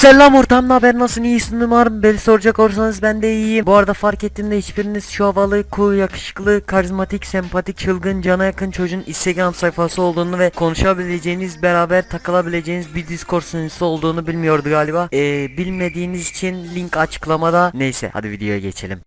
Selam ortamda haber nasılsın, iyisin umarım. Beni soracak olursanız ben de iyiyim. Bu arada fark ettiğimde hiçbiriniz şu havalı, cool, yakışıklı, karizmatik, sempatik, çılgın, cana yakın çocuğun Instagram sayfası olduğunu ve konuşabileceğiniz, beraber takılabileceğiniz bir Discord sunucusu olduğunu bilmiyordu galiba. Bilmediğiniz için link açıklamada. Neyse hadi videoya geçelim.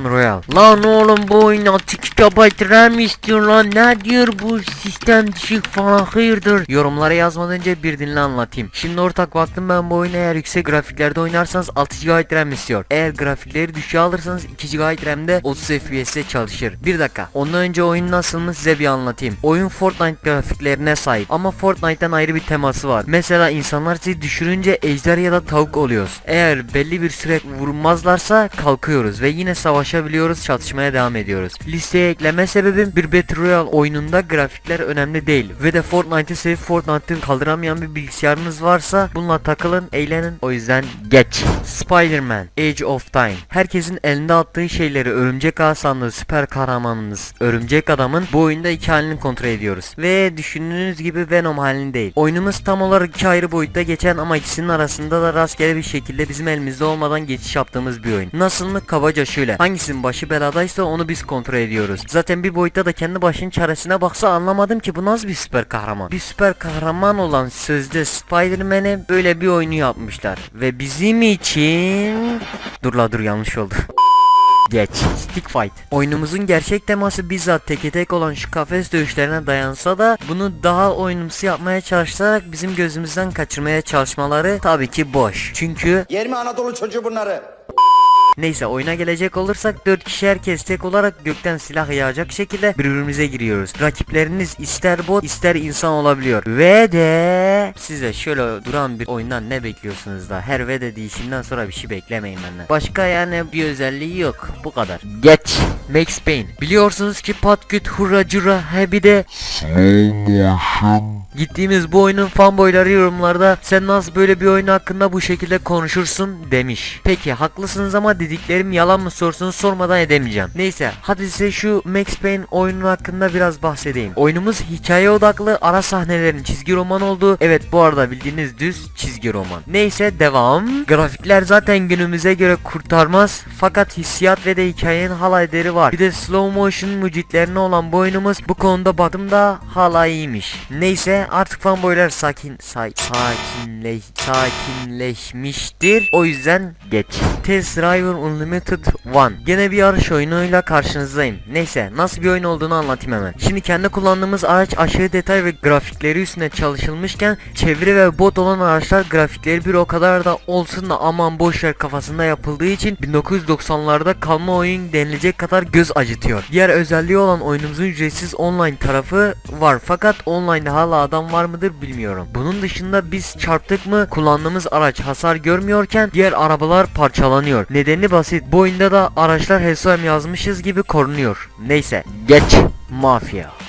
Royal. Lan oğlum bu oyuna 6 GB RAM istiyor lan. Ne diyor bu sistem düşük falan, hayırdır? Yorumlara yazmadan önce bir dinle anlatayım. Şimdi ortak baktım ben bu oyunu, eğer yüksek grafiklerde oynarsanız 6 GB RAM istiyor. Eğer grafikleri düşüğe alırsanız 2 GB RAM'de 30 FPS'te çalışır. Bir dakika. Ondan önce oyun nasıl mı size bir anlatayım. Oyun Fortnite grafiklerine sahip ama Fortnite'tan ayrı bir teması var. Mesela insanlar sizi düşürünce ejder ya da tavuk oluyoruz. Eğer belli bir süre vurmazlarsa kalkıyoruz ve yine savaşabiliyoruz, çatışmaya devam ediyoruz. Listeye ekleme sebebim, bir Battle Royale oyununda grafikler önemli değil ve de Fortnite'ı sevip Fortnite'ı kaldıramayan bir bilgisayarınız varsa bununla takılın, eğlenin. O yüzden geç. Spider-Man Age of Time. Herkesin elinde attığı şeyleri örümcek ağı sandığı süper kahramanımız Örümcek Adam'ın bu oyunda iki halini kontrol ediyoruz ve düşündüğünüz gibi Venom halini değil. Oyunumuz tam olarak iki ayrı boyutta geçen ama ikisinin arasında da rastgele bir şekilde bizim elimizde olmadan geçiş yaptığımız bir oyun. Nasıl mı? Kabaca şöyle: hangisinin başı beladaysa onu biz kontrol ediyoruz. Zaten bir boyutta da kendi başının çaresine baksa anlamadım ki bu nasıl bir süper kahraman. Bir süper kahraman olan sözde Spider-Man'e böyle bir oyunu yapmışlar ve bizim için... Dur yanlış oldu. Geç. Stick Fight. Oyunumuzun gerçek teması bizzat teke tek olan şu kafes dövüşlerine dayansa da bunu daha oyunumsu yapmaya çalışarak bizim gözümüzden kaçırmaya çalışmaları tabii ki boş. Çünkü... Yer mi Anadolu çocuğu bunları? Neyse, oyuna gelecek olursak 4 kişi herkes tek olarak gökten silah yağacak şekilde birbirimize giriyoruz. Rakipleriniz ister bot ister insan olabiliyor. Ve de size şöyle duran bir oyundan ne bekliyorsunuz da? Her ve de deyişinden sonra bir şey beklemeyin benden. Başka yani bir özelliği yok. Bu kadar. Geç. Max Payne. Biliyorsunuz ki patküt hurra cura he bir de gittiğimiz bu oyunun fanboyları yorumlarda sen nasıl böyle bir oyun hakkında bu şekilde konuşursun demiş. Peki haklısınız ama dediklerim yalan mı sorsunuz, sormadan edemeyeceğim. Neyse hadi size şu Max Payne oyunu hakkında biraz bahsedeyim. Oyunumuz hikaye odaklı, ara sahnelerin çizgi roman olduğu, evet bu arada bildiğiniz düz çizgi roman. Neyse devam. Grafikler zaten günümüze göre kurtarmaz fakat hissiyat ve de hikayenin hala ederi var. Bir de slow motion mucitlerine olan bu oyunumuz bu konuda baktığımda hala iyiymiş. Neyse artık fanboylar sakinleşmiştir. O yüzden geç. Test Driver Unlimited 1. Gene bir yarış oyunuyla karşınızdayım. Neyse nasıl bir oyun olduğunu anlatayım hemen. Şimdi kendi kullandığımız araç aşırı detay ve grafikleri üstüne çalışılmışken çevre ve bot olan araçlar grafikleri bir o kadar da olsun da aman boşver kafasında yapıldığı için 1990'larda kalma oyun denilecek kadar göz acıtıyor. Diğer özelliği olan oyunumuzun ücretsiz online tarafı var fakat online'da hala adam var mıdır bilmiyorum. Bunun dışında biz çarptık mı kullandığımız araç hasar görmüyorken diğer arabalar parçalanıyor. Nedeni basit. Bu oyunda da araçlar HSOM yazmışız gibi korunuyor. Neyse geç.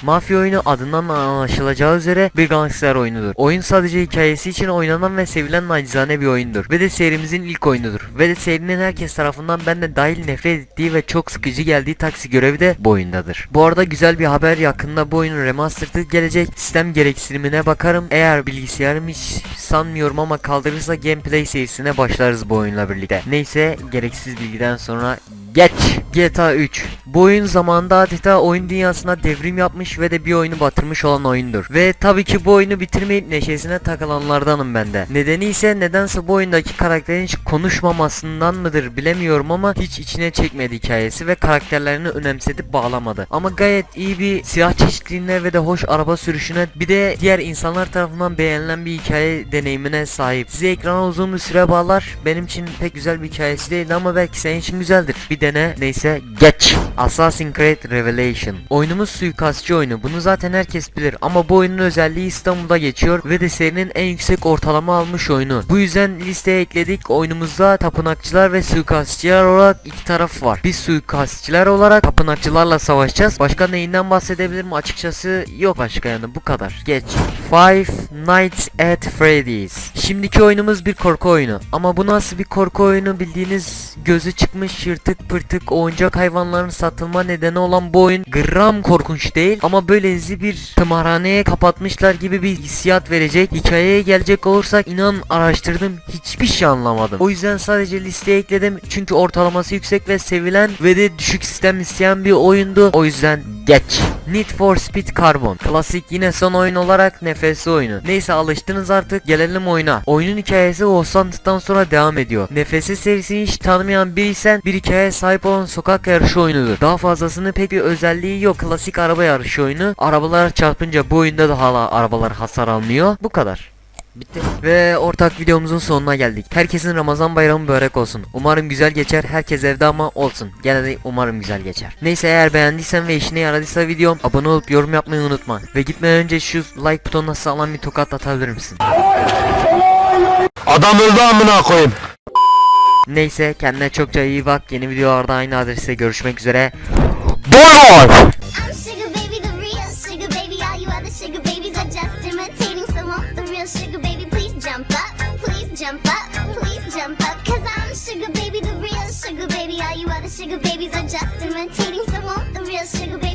Mafya oyunu adından anlaşılacağı üzere bir gangster oyunudur. Oyun sadece hikayesi için oynanan ve sevilen nacizane bir oyundur. Ve de serimizin ilk oyunudur. Ve de serinin herkes tarafından ben de dahil nefret ettiği ve çok sıkıcı geldiği taksi görevi de bu oyundadır. Bu arada güzel bir haber, yakında bu oyunun remastered'ı gelecek. Sistem gereksinimine bakarım. Eğer bilgisayarım hiç sanmıyorum ama kaldırırsa gameplay serisine başlarız bu oyunla birlikte. Neyse gereksiz bilgiden sonra geç. GTA 3. Bu oyun zamanında adeta oyun dünyasına devrim yapmış ve de bir oyunu batırmış olan oyundur. Ve tabii ki bu oyunu bitirmeyip neşesine takılanlardanım ben de. Nedeni ise nedense bu oyundaki karakterin hiç konuşmamasından mıdır bilemiyorum ama hiç içine çekmedi hikayesi ve karakterlerini önemsedip bağlamadı. Ama gayet iyi bir silah çeşitliliğine ve de hoş araba sürüşüne, bir de diğer insanlar tarafından beğenilen bir hikaye deneyimine sahip. Sizi ekrana uzun bir süre bağlar. Benim için pek güzel bir hikayesi değildi ama belki senin için güzeldir. Bir dene. Neyse Neyse geç. Assassin's Creed Revelation. Oyunumuz suikastçı oyunu. Bunu zaten herkes bilir ama bu oyunun özelliği İstanbul'da geçiyor ve de serinin en yüksek ortalama almış oyunu. Bu yüzden listeye ekledik. Oyunumuzda tapınakçılar ve suikastçılar olarak iki taraf var. Biz suikastçılar olarak tapınakçılarla savaşacağız. Başka neyinden bahsedebilirim açıkçası yok başka yani bu kadar. Geç. Five Nights at Freddy's. Şimdiki oyunumuz bir korku oyunu. Ama bu nasıl bir korku oyunu bildiğiniz gözü çıkmış yırtık pırtık oyuncak hayvanların satılma nedeni olan bu oyun gram korkunç değil. Ama böylesi bir tımarhaneye kapatmışlar gibi bir hissiyat verecek. Hikayeye gelecek olursak inan araştırdım hiçbir şey anlamadım. O yüzden sadece listeye ekledim. Çünkü ortalaması yüksek ve sevilen ve de düşük sistem isteyen bir oyundu. O yüzden geç. Need for Speed Carbon. Klasik yine son oyun olarak nefes oyunu. Neyse alıştınız artık gelelim oyuna. Oyunun hikayesi o sandıktan sonra devam ediyor. Nefesi serisini hiç tanımayan biriysen bir hikayeye sahip olan sokak yarışı oyunudur. Daha fazlasının pek bir özelliği yok. Klasik araba yarışı oyunu. Arabalar çarpınca bu oyunda da hala arabalar hasar almıyor. Bu kadar. Bitti. Ve ortak videomuzun sonuna geldik. Herkesin Ramazan bayramı mübarek olsun. Umarım güzel geçer. Herkes evde ama olsun. Gene de umarım güzel geçer. Neyse eğer beğendiysen ve işine yaradıysa videom abone olup yorum yapmayı unutma. Ve gitmeden önce şu like butonuna sağlam bir tokat atabilir misin? Adam öldü amına koyayım. Neyse kendine çokça iyi bak. Yeni videolarda aynı adreste görüşmek üzere. Bye. I'm sugar baby, the real sugar baby. All you other sugar babies are just imitating. So won't the real sugar baby please jump up? Please jump up, please jump up. Cause I'm sugar baby, the real sugar baby. All you other sugar babies are just imitating. So won't the real sugar baby